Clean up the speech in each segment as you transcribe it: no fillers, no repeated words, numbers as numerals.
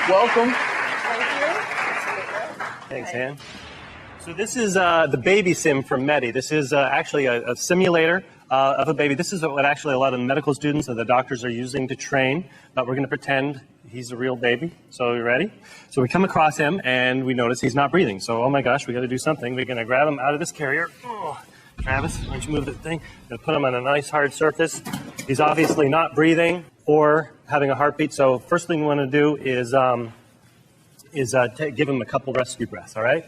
Welcome. Thanks, Ann. So this is the baby sim from Medi. This is actually a simulator of a baby. This is what actually a lot of the medical students and the doctors are using to train, but we're going to pretend he's a real baby. So you ready? So we come across him and we notice he's not breathing. So, oh my gosh, we got to do something. We're going to grab him out of this carrier. Oh, Travis, why don't you move the thing? Going to put him on a nice hard surface. He's obviously not breathing or having a heartbeat. So first thing we want to do is give him a couple rescue breaths, all right?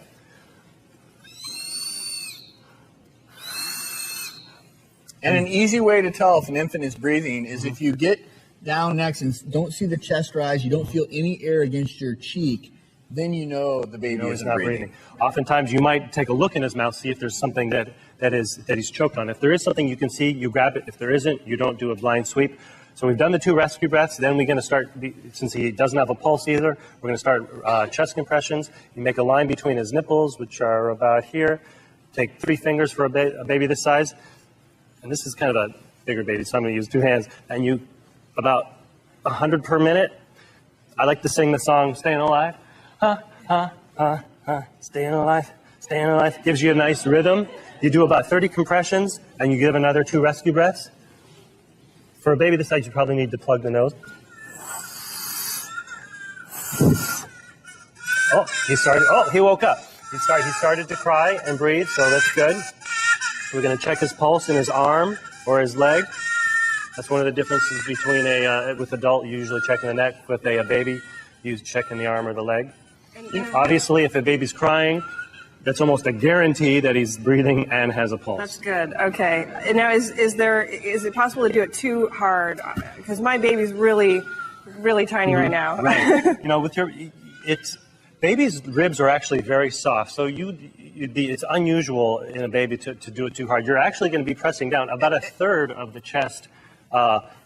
And an easy way to tell if an infant is breathing is if you get down next and don't see the chest rise, you don't feel any air against your cheek, then you know the baby isn't not breathing. Oftentimes you might take a look in his mouth, see if there's something that he's choked on. If there is something you can see, you grab it. If there isn't, you don't do a blind sweep. So we've done the 2 rescue breaths. Then we're going to start, since he doesn't have a pulse either, we're going to start chest compressions. You make a line between his nipples, which are about here. Take 3 fingers for a baby this size. And this is kind of a bigger baby, so I'm going to use 2 hands. And you, about 100 per minute. I like to sing the song, Staying Alive. Staying alive, staying alive. Gives you a nice rhythm. You do about 30 compressions, and you give another 2 rescue breaths. For a baby this size, you probably need to plug the nose. Oh, he woke up. He started to cry and breathe, so that's good. We're going to check his pulse in his arm or his leg. That's one of the differences between with adult, you usually check in the neck. With a baby, you check in the arm or the leg. Obviously, if a baby's crying, that's almost a guarantee that he's breathing and has a pulse. That's good. Okay. And now, is it possible to do it too hard? Because my baby's really, really tiny right now. Right. Baby's ribs are actually very soft, so it's unusual in a baby to do it too hard. You're actually going to be pressing down about 1/3 of the chest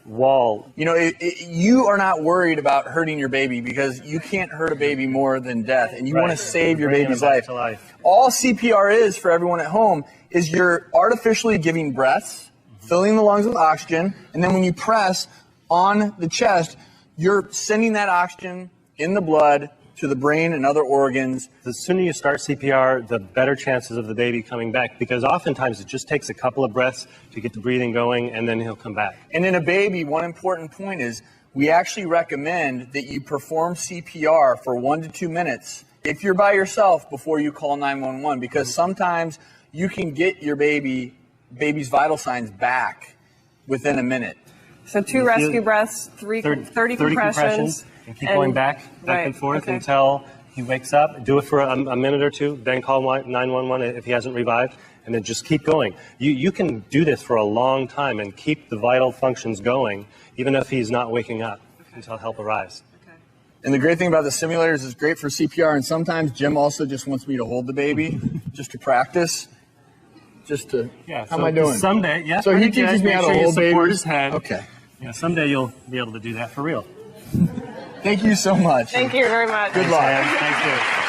wall. You know, you are not worried about hurting your baby because you can't hurt a baby more than death, and you want to save your baby's life. All CPR is for everyone at home is you're artificially giving breaths, filling the lungs with oxygen, and then when you press on the chest, you're sending that oxygen in the blood to the brain and other organs. The sooner you start CPR, the better chances of the baby coming back, because oftentimes it just takes a couple of breaths to get the breathing going, and then he'll come back. And in a baby, one important point is we actually recommend that you perform CPR for 1 to 2 minutes if you're by yourself before you call 911, because sometimes you can get your baby's vital signs back within a minute. So 2 rescue breaths, 30 compressions. And keep going back and forth until he wakes up. Do it for a minute or 2, then call 911 if he hasn't revived, and then just keep going. You can do this for a long time and keep the vital functions going, even if he's not waking up until help arrives. Okay. And the great thing about the simulators is great for CPR, and sometimes Jim also just wants me to hold the baby just to practice. How am I doing? Someday, yeah. So he teaches me how to hold baby. Support his head. Okay. Yeah, someday you'll be able to do that for real. Thank you so much. Thank you very much. Good luck. Thank you.